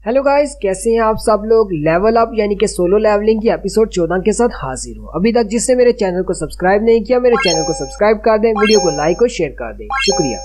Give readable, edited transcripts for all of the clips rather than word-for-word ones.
Hello guys, कैसे हैं आप सब लोग। लेवल अप यानी कि सोलो लेवलिंग की एपिसोड 14 के साथ हाजिर हूँ। अभी तक जिसने मेरे चैनल को सब्सक्राइब नहीं किया, मेरे चैनल को सब्सक्राइब कर दें, वीडियो को लाइक और शेयर कर दें, शुक्रिया।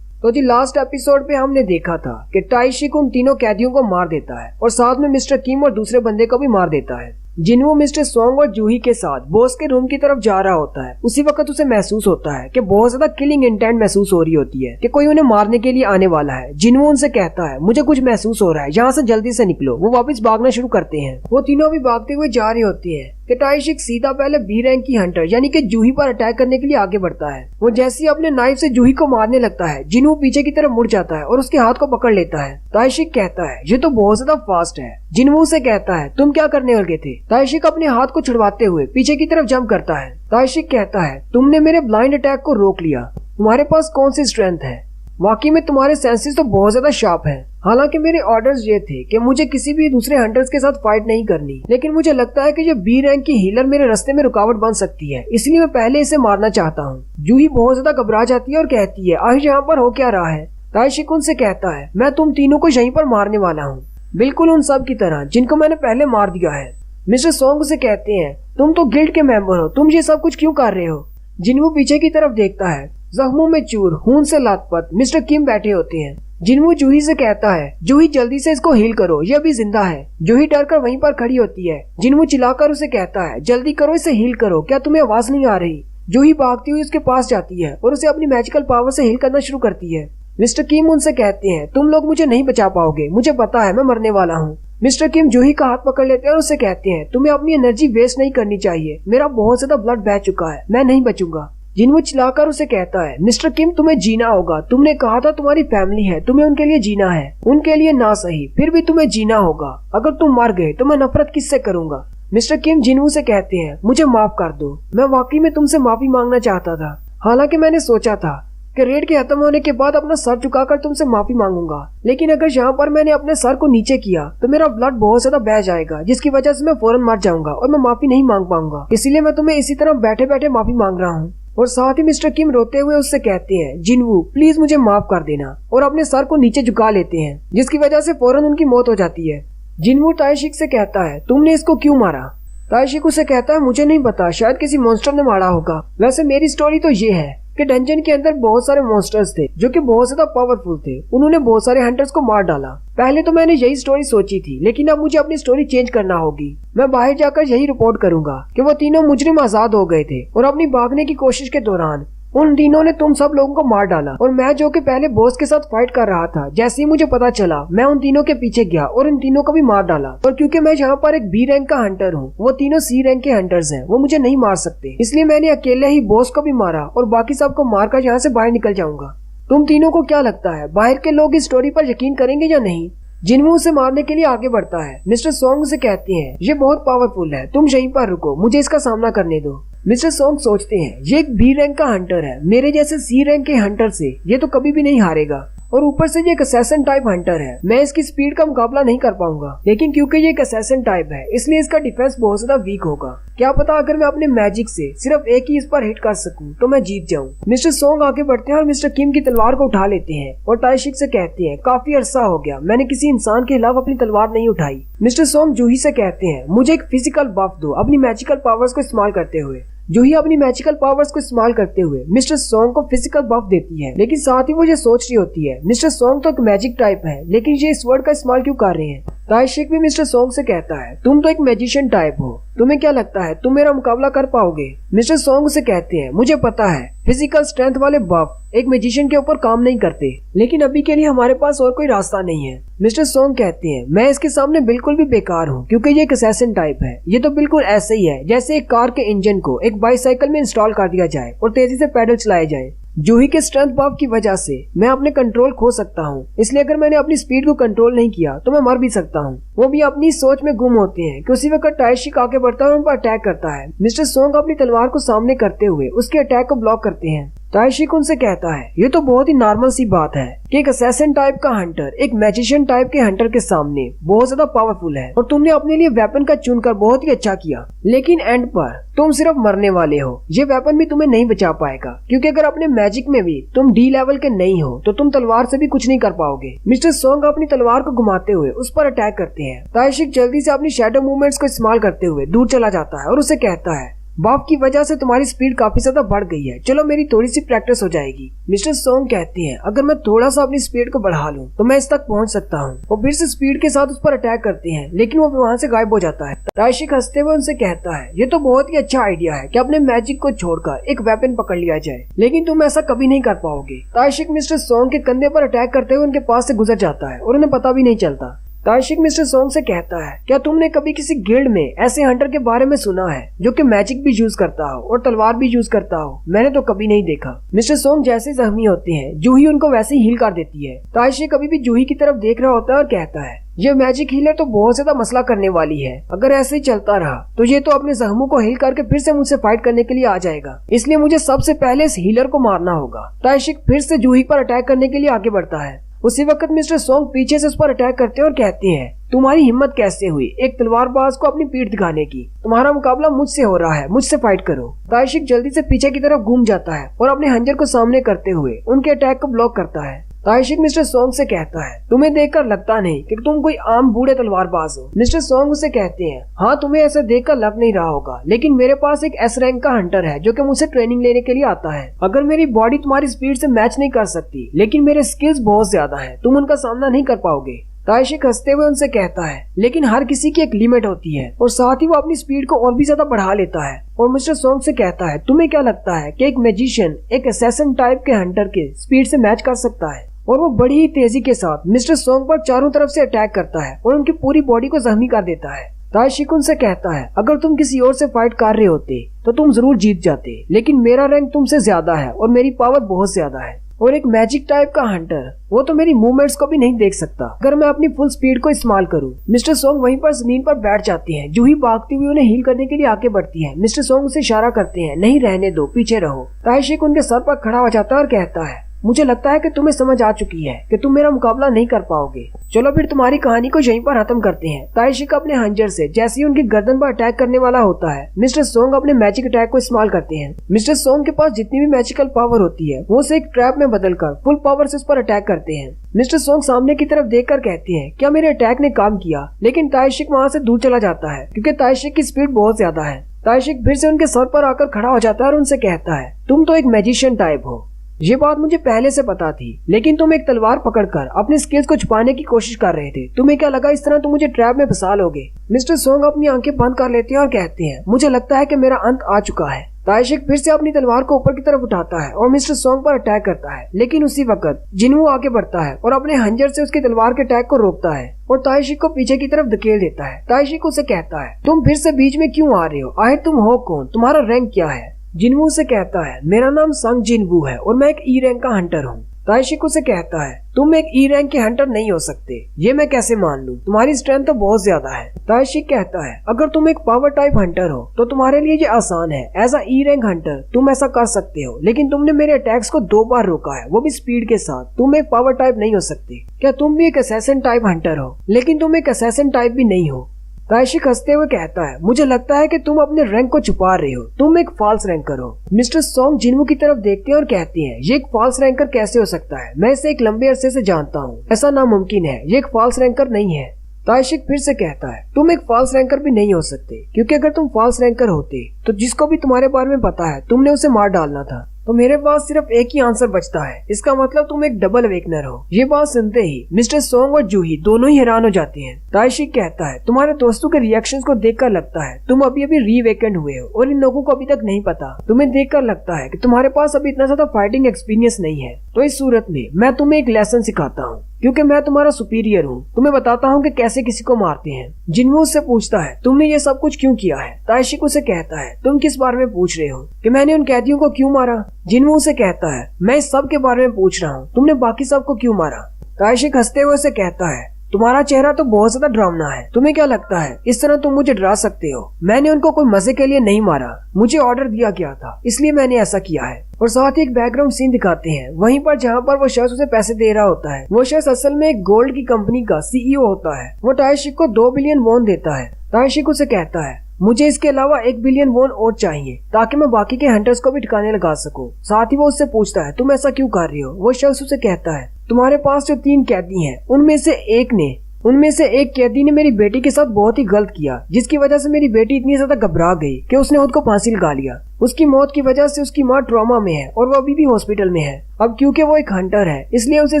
तो जी लास्ट एपिसोड पे हमने देखा था कि टाइशिक उन तीनों कैदियों को मार देता है और साथ में मिस्टर किम और दूसरे बंदे को भी मार देता है। जिन्हों मिस्टर सोंग और जूही के साथ बॉस के रूम की तरफ जा रहा होता है, उसी वक्त उसे महसूस होता है कि बहुत ज्यादा किलिंग इंटेंट महसूस हो रही होती है कि कोई उन्हें मारने के लिए आने वाला है। जिन्हों उनसे कहता है मुझे कुछ महसूस हो रहा है, यहाँ से जल्दी से निकलो। वो वापस भागना शुरू करते हैं। वो तीनों भी भागते हुए जा रहे होते हैं कि टाइशिक सीधा पहले बी रैंक की हंटर यानी कि जूही पर अटैक करने के लिए आगे बढ़ता है। वो जैसे ही अपने नाइफ से जूही को मारने लगता है, जिन्हों पीछे की तरफ मुड़ जाता है और उसके हाथ को पकड़ लेता है। टाइशिक कहता है ये तो बहुत ज्यादा फास्ट है। जिन्हों से कहता है तुम क्या करने लगे थे। टाइशिक अपने हाथ को छुड़वाते हुए पीछे की तरफ जंप करता है। टाइशिक कहता है तुमने मेरे ब्लाइंड अटैक को रोक लिया, तुम्हारे पास कौन सी स्ट्रेंथ है। वाकई में तुम्हारे सेंसेस तो बहुत ज्यादा शार्प हैं। हालांकि मेरे ऑर्डर्स ये थे कि मुझे किसी भी दूसरे हंटर्स के साथ फाइट नहीं करनी, लेकिन मुझे लगता है कि ये बी रैंक की हीलर मेरे रास्ते में रुकावट बन सकती है, इसलिए मैं पहले इसे मारना चाहता हूँ। जूही बहुत ज्यादा घबरा जाती है और कहती है आखिर यहाँ पर हो क्या रहा है। टाइशिक उनसे कहता है मैं तुम तीनों को यहीं पर मारने वाला हूँ, बिल्कुल उन सब की तरह जिनको मैंने पहले मार दिया है। मिस्टर सोंग से कहते हैं तुम तो गिल्ड के मेंबर हो, तुम ये सब कुछ क्यों कर रहे हो। जिन्हों पीछे की तरफ देखता है, जख्मों में चूर, खून से लथपथ मिस्टर किम बैठे होते हैं। जिन्हों जूही से कहता है जूही जल्दी से इसको हील करो, ये अभी जिंदा है। जूही डर कर वहीं पर खड़ी होती है। जिन्हों चिल्लाकर उसे कहता है जल्दी करो, इसे हील करो, क्या तुम्हें आवाज नहीं आ रही। जूही भागती हुई उसके पास जाती है और उसे अपनी मैजिकल पावर से हील करना शुरू करती है। मिस्टर किम उनसे कहते हैं तुम लोग मुझे नहीं बचा पाओगे, मुझे पता है मैं मरने वाला हूँ। मिस्टर किम जूही का हाथ पकड़ लेते हैं और उससे कहते हैं तुम्हें अपनी एनर्जी वेस्ट नहीं करनी चाहिए, मेरा बहुत ज्यादा ब्लड बह चुका है, मैं नहीं बचूंगा। जिन्हों चिल्लाकर उसे कहता है मिस्टर किम तुम्हें जीना होगा, तुमने कहा था तुम्हारी फैमिली है, तुम्हें उनके लिए जीना है, उनके लिए ना सही फिर भी तुम्हें जीना होगा। अगर तुम मर गए तो मैं नफरत किससे करूंगा। मिस्टर किम जिन्हों से कहते हैं मुझे माफ कर दो, मैं वाकई में तुमसे माफी मांगना चाहता था। हालांकि मैंने सोचा था कि रेड के खत्म होने के बाद अपना सर झुकाकर तुमसे माफी मांगूंगा, लेकिन अगर यहाँ पर मैंने अपने सर को नीचे किया तो मेरा ब्लड बहुत ज्यादा बह जाएगा, जिसकी वजह से मैं फौरन मर जाऊंगा और मैं माफी नहीं मांग पाऊंगा। इसीलिए मैं तुम्हें इसी तरह बैठे बैठे माफी मांग रहा हूँ। और साथ ही मिस्टर किम रोते हुए उससे कहते हैं जिन्वू प्लीज मुझे माफ कर देना, और अपने सर को नीचे झुका लेते हैं, जिसकी वजह से फौरन उनकी मौत हो जाती है। जिन्वू टाइशिक से कहता है तुमने इसको क्यों मारा। टाइशिक उसे कहता है मुझे नहीं पता, शायद किसी मॉन्स्टर ने मारा होगा। वैसे मेरी स्टोरी तो ये है कि डंजन के अंदर बहुत सारे मॉन्स्टर्स थे जो कि बहुत ज्यादा पावरफुल थे, उन्होंने बहुत सारे हंटर्स को मार डाला। पहले तो मैंने यही स्टोरी सोची थी, लेकिन अब मुझे अपनी स्टोरी चेंज करना होगी। मैं बाहर जाकर यही रिपोर्ट करूंगा कि वो तीनों मुजरिम आजाद हो गए थे और अपनी भागने की कोशिश के दौरान उन तीनों ने तुम सब लोगों को मार डाला, और मैं जो कि पहले बॉस के साथ फाइट कर रहा था, जैसे ही मुझे पता चला मैं उन तीनों के पीछे गया और उन तीनों को भी मार डाला। और क्योंकि मैं यहाँ पर एक बी रैंक का हंटर हूँ, वो तीनों सी रैंक के हंटर्स हैं, वो मुझे नहीं मार सकते, इसलिए मैंने अकेले ही बॉस को भी मारा और बाकी सबको मारकर यहाँ से बाहर निकल जाऊंगा। तुम तीनों को क्या लगता है बाहर के लोग इस स्टोरी पर यकीन करेंगे या नहीं। जिन्हों उसे मारने के लिए आगे बढ़ता है। मिस्टर सोंग से कहते हैं ये बहुत पावरफुल है, तुम यहीं पर रुको, मुझे इसका सामना करने दो। मिस्टर सोंग सोचते हैं ये एक बी रैंक का हंटर है, मेरे जैसे सी रैंक के हंटर से ये तो कभी भी नहीं हारेगा, और ऊपर से ये एक असैसिन टाइप हंटर है, मैं इसकी स्पीड का मुकाबला नहीं कर पाऊंगा। लेकिन क्योंकि ये एक असैसिन टाइप है, इसलिए इसका डिफेंस बहुत ज्यादा वीक होगा। क्या पता अगर मैं अपने मैजिक से सिर्फ एक ही इस पर हिट कर सकूं तो मैं जीत जाऊं। मिस्टर सोंग आगे बढ़ते हैं और मिस्टर किम की तलवार को उठा लेते हैं और टाइशिक से कहते हैं काफी अरसा हो गया मैंने किसी इंसान के खिलाफ अपनी तलवार नहीं उठाई। मिस्टर सोंग जूही से कहते हैं मुझे एक फिजिकल बफ दो अपनी मैजिकल पावर्स को इस्तेमाल करते हुए। जूही अपनी मैजिकल पावर्स को इस्तेमाल करते हुए मिस्टर सोंग को फिजिकल बफ देती है, लेकिन साथ ही वो ये सोच रही होती है मिस्टर सोंग तो एक मैजिक टाइप है, लेकिन ये इस वर्ड का इस्तेमाल क्यों कर रहे हैं। टाइशिक भी मिस्टर सोंग से कहता है तुम तो एक मैजिशियन टाइप हो, तुम्हें क्या लगता है तुम मेरा मुकाबला कर पाओगे। मिस्टर सोंग से कहते हैं मुझे पता है फिजिकल स्ट्रेंथ वाले बफ एक मैजिशियन के ऊपर काम नहीं करते, लेकिन अभी के लिए हमारे पास और कोई रास्ता नहीं है। मिस्टर सोंग कहते हैं मैं इसके सामने बिल्कुल भी बेकार हूँ, क्योंकि ये एक असैसिन टाइप है। ये तो बिल्कुल ऐसे ही है जैसे एक कार के इंजन को एक बाईसाइकिल में इंस्टॉल कर दिया जाए और तेजी से पैडल चलाए जाए। जूही के स्ट्रेंथ बफ की वजह से मैं अपने कंट्रोल खो सकता हूँ, इसलिए अगर मैंने अपनी स्पीड को कंट्रोल नहीं किया तो मैं मर भी सकता हूँ। वो भी अपनी सोच में गुम होते हैं कि उसी वक्त टाइशिक आगे बढ़ता है और उन पर अटैक करता है। मिस्टर सोंग अपनी तलवार को सामने करते हुए उसके अटैक को ब्लॉक करते हैं। ताइशिक उनसे कहता है ये तो बहुत ही नॉर्मल सी बात है कि एक असैसिन टाइप का हंटर एक मैजिशियन टाइप के हंटर के सामने बहुत ज्यादा पावरफुल है और तुमने अपने लिए वेपन का चुनकर बहुत ही अच्छा किया, लेकिन एंड पर तुम सिर्फ मरने वाले हो। ये वेपन भी तुम्हें नहीं बचा पाएगा क्योंकि अगर अपने मैजिक में भी तुम डी लेवल के नहीं हो तो तुम तलवार से भी कुछ नहीं कर पाओगे। मिस्टर सोंग अपनी तलवार को घुमाते हुए उस पर अटैक करते हैं। ताइशिक जल्दी से अपनी शैडो मूवमेंट्स को इस्तेमाल करते हुए दूर चला जाता है और उसे कहता है बाप की वजह से तुम्हारी स्पीड काफी ज्यादा बढ़ गई है, चलो मेरी थोड़ी सी प्रैक्टिस हो जाएगी। मिस्टर सोंग कहते हैं अगर मैं थोड़ा सा अपनी स्पीड को बढ़ा लूं तो मैं इस तक पहुंच सकता हूं। वो फिर से स्पीड के साथ उस पर अटैक करते हैं लेकिन वो वहां से गायब हो जाता है। ताइशिक हंसते हुए उनसे कहता है ये तो बहुत ही अच्छा आइडिया है कि अपने मैजिक को छोड़कर एक वेपन पकड़ लिया जाए, लेकिन तुम ऐसा कभी नहीं कर पाओगे। ताइशिक मिस्टर सोंग के कंधे पर अटैक करते हुए उनके पास से गुजर जाता है और उन्हें पता भी नहीं चलता। ताइशिक मिस्टर सोंग से कहता है क्या तुमने कभी किसी गिल्ड में ऐसे हंटर के बारे में सुना है जो कि मैजिक भी यूज करता हो और तलवार भी यूज करता हो? मैंने तो कभी नहीं देखा। मिस्टर सोंग जैसे जख्मी होते हैं जूही उनको वैसे ही हील कर देती है। ताइशिक अभी भी जूही की तरफ देख रहा होता है और कहता है ये मैजिक हीलर तो बहुत ज्यादा मसला करने वाली है, अगर ऐसे ही चलता रहा तो ये तो अपने जख्मों को हील करके फिर से मुझसे फाइट करने के लिए आ जाएगा, इसलिए मुझे सबसे पहले इस हीलर को मारना होगा। ताइशिक फिर से जूही पर अटैक करने के लिए आगे बढ़ता है। उसी वक्त मिस्टर सोंग पीछे से उस पर अटैक करते हैं और कहते हैं तुम्हारी हिम्मत कैसे हुई एक तलवारबाज को अपनी पीठ दिखाने की? तुम्हारा मुकाबला मुझसे हो रहा है, मुझसे फाइट करो। ताइशिक जल्दी से पीछे की तरफ घूम जाता है और अपने हंजर को सामने करते हुए उनके अटैक को ब्लॉक करता है। ताइशिक मिस्टर सोंग से कहता है तुम्हें देखकर लगता नहीं कि तुम कोई आम बूढ़े तलवारबाज हो। मिस्टर सोंग उसे कहते हैं हाँ तुम्हें ऐसा देखकर लग नहीं रहा होगा, लेकिन मेरे पास एक एस रैंक का हंटर है जो कि मुझसे ट्रेनिंग लेने के लिए आता है। अगर मेरी बॉडी तुम्हारी स्पीड से मैच नहीं कर सकती लेकिन मेरे स्किल्स बहुत ज्यादा है, तुम उनका सामना नहीं कर पाओगे। ताइशिक हंसते हुए उनसे कहता है लेकिन हर किसी की एक लिमिट होती है और साथ ही वो अपनी स्पीड को और भी ज्यादा बढ़ा लेता है। और मिस्टर सोंग से कहता है तुम्हें क्या लगता है कि एक मैजिशियन एक असैसिन टाइप के हंटर के स्पीड से मैच कर सकता है? और वो बड़ी ही तेजी के साथ मिस्टर सोंग पर चारों तरफ से अटैक करता है और उनकी पूरी बॉडी को जख्मी कर देता है। ताइशिक उनसे कहता है अगर तुम किसी और से फाइट कर रहे होते तो तुम जरूर जीत जाते, लेकिन मेरा रैंक तुमसे ज्यादा है और मेरी पावर बहुत ज्यादा है और एक मैजिक टाइप का हंटर वो तो मेरी मूवमेंट्स को भी नहीं देख सकता अगर मैं अपनी फुल स्पीड को इस्तेमाल करूं। मिस्टर सोंग वहीं पर जमीन पर बैठ जाते हैं। जूही भागती हुई उन्हें हील करने के लिए आगे बढ़ती है। मिस्टर सोंग उसे इशारा करते हैं नहीं रहने दो, पीछे रहो। ताइशिक उनके सर पर खड़ा हो जाता है और कहता है मुझे लगता है कि तुम्हें समझ आ चुकी है कि तुम मेरा मुकाबला नहीं कर पाओगे, चलो फिर तुम्हारी कहानी को यहीं पर खत्म करते हैं। ताइशिक अपने हंजर से जैसे ही उनकी गर्दन पर अटैक करने वाला होता है मिस्टर सोंग अपने मैजिक अटैक को इस्तेमाल करते हैं। मिस्टर सोंग के पास जितनी भी मैजिकल पावर होती है वो उसे एक ट्रैप में बदलकर फुल पावर से उस पर अटैक करते हैं। मिस्टर सोंग सामने की तरफ देखकर कहते हैं क्या मेरे अटैक ने काम किया? लेकिन ताइशिक वहाँ से दूर चला जाता है क्योंकि ताइशिक की स्पीड बहुत ज्यादा है। ताइशिक फिर से उनके सर पर आकर खड़ा हो जाता है और उनसे कहता है तुम तो एक मैजिशियन टाइप हो, ये बात मुझे पहले से पता थी, लेकिन तुम एक तलवार पकड़कर अपने स्किल्स को छुपाने की कोशिश कर रहे थे। तुम्हें क्या लगा इस तरह तुम मुझे ट्रैप में फंसा लोगे? मिस्टर सोंग अपनी आंखें बंद कर लेते हैं और कहते हैं मुझे लगता है कि मेरा अंत आ चुका है। ताइशिक फिर से अपनी तलवार को ऊपर की तरफ उठाता है और मिस्टर सोंग पर अटैक करता है, लेकिन उसी वक्त जिनवू आगे बढ़ता है और अपने हंजर से उसकी तलवार के अटैक को रोकता है और ताइशिक को पीछे की तरफ धकेल देता है। ताइशिक उसे कहता है तुम फिर से बीच में क्यों आ रहे हो? आखिर तुम हो कौन? तुम्हारा रैंक क्या है? जिनवू से कहता है मेरा नाम संग जिनवू है और मैं एक ई रैंक का हंटर हूँ। ताइशिक उसे कहता है तुम एक ई रैंक के हंटर नहीं हो सकते, ये मैं कैसे मान लूं? तुम्हारी स्ट्रेंथ तो बहुत ज्यादा है। ताइशिक कहता है अगर तुम एक पावर टाइप हंटर हो तो तुम्हारे लिए ये आसान है, as a E rank hunter तुम ऐसा कर सकते हो, लेकिन तुमने मेरे अटैक्स को 2 बार रोका है, वो भी स्पीड के साथ। तुम एक पावर टाइप नहीं हो सकते। क्या तुम भी एक असैसिन टाइप हंटर हो? लेकिन तुम एक असैसिन टाइप भी नहीं हो। ताइशिक हंसते हुए कहता है मुझे लगता है कि तुम अपने रैंक को छुपा रहे हो, तुम एक फॉल्स रैंकर हो। मिस्टर सोंग जिनवू की तरफ देखते हैं और कहते हैं ये एक फॉल्स रैंकर कैसे हो सकता है? मैं इसे एक लंबे अरसे से जानता हूँ, ऐसा नामुमकिन है, ये एक फॉल्स रैंकर नहीं है। ताइशिक फिर से कहता है तुम एक फॉल्स रैंकर भी नहीं हो सकते, क्योंकि अगर तुम फॉल्स रैंकर होते तो जिसको भी तुम्हारे बारे में पता है तुमने उसे मार डालना था। तो मेरे पास सिर्फ एक ही आंसर बचता है, इसका मतलब तुम एक डबल अवेकनर हो। ये बात सुनते ही मिस्टर सोंग और जूही दोनों ही हैरान हो जाते हैं। ताइशिक कहता है तुम्हारे दोस्तों के रिएक्शंस को देखकर लगता है तुम अभी अभी रीवेकेंड हुए हो और इन लोगों को अभी तक नहीं पता। तुम्हें देखकर लगता है कि तुम्हारे पास अभी इतना ज्यादा फाइटिंग एक्सपीरियंस नहीं है। तो इस सूरत में मैं तुम्हें एक लेसन सिखाता हूँ, क्योंकि मैं तुम्हारा सुपीरियर हूँ। तुम्हें बताता हूँ कि कैसे किसी को मारते हैं। जिनवू उससे पूछता है तुमने ये सब कुछ क्यों किया है? ताइशिक उसे कहता है तुम किस बारे में पूछ रहे हो कि मैंने उन कैदियों को क्यों मारा? जिनवू उसे कहता है मैं इस सब के बारे में पूछ रहा हूँ, तुमने बाकी सबको क्यों मारा? ताइशिक हंसते हुए उसे कहता है तुम्हारा चेहरा तो बहुत ज्यादा डरावना है, तुम्हें क्या लगता है इस तरह तुम मुझे डरा सकते हो? मैंने उनको कोई मजे के लिए नहीं मारा, मुझे ऑर्डर दिया गया था, इसलिए मैंने ऐसा किया है। और साथ ही एक बैकग्राउंड सीन दिखाते हैं, वहीं पर जहाँ पर वो शख्स उसे पैसे दे रहा होता है। वो शख्स असल में एक गोल्ड की कंपनी का CEO होता है। वो तायशिक को 2 बिलियन वॉन देता है। तायशिक उसे कहता है, मुझे इसके अलावा 1 बिलियन वॉन और चाहिए ताकि मैं बाकी के हंटर्स को भी ठिकाने लगा सकूं। साथ ही वो उससे पूछता है, तुम ऐसा क्यों कर रही हो? वो शख्स उसे कहता है, तुम्हारे पास जो 3 कैदी हैं उनमें से एक कैदी ने मेरी बेटी के साथ बहुत ही गलत किया, जिसकी वजह से मेरी बेटी इतनी ज्यादा घबरा गई कि उसने खुद को फांसी लगा लिया। उसकी मौत की वजह से उसकी माँ ट्रॉमा में है और वो अभी भी हॉस्पिटल में है। अब क्योंकि वो एक हंटर है, इसलिए उसे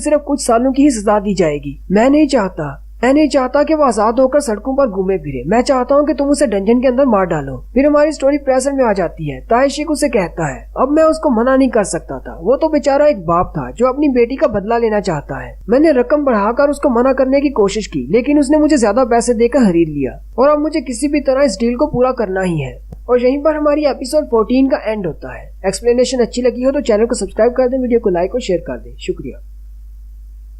सिर्फ कुछ सालों की ही सजा दी जाएगी। मैं नहीं चाहता कि वो आजाद होकर सड़कों पर घूमे फिरे। मैं चाहता हूँ कि तुम उसे डंजन के अंदर मार डालो। फिर हमारी स्टोरी प्रेजेंट में आ जाती है। तायशिक उसे कहता है, अब मैं उसको मना नहीं कर सकता था, वो तो बेचारा एक बाप था जो अपनी बेटी का बदला लेना चाहता है। मैंने रकम बढ़ाकर उसको मना करने की कोशिश की, लेकिन उसने मुझे ज्यादा पैसे देकर खरीद लिया और अब मुझे किसी भी तरह इस डील को पूरा करना ही है। और यहीं पर हमारी एपिसोड 14 का एंड होता है। एक्सप्लेनेशन अच्छी लगी हो तो चैनल को सब्सक्राइब कर दें, वीडियो को लाइक और शेयर कर दें। शुक्रिया।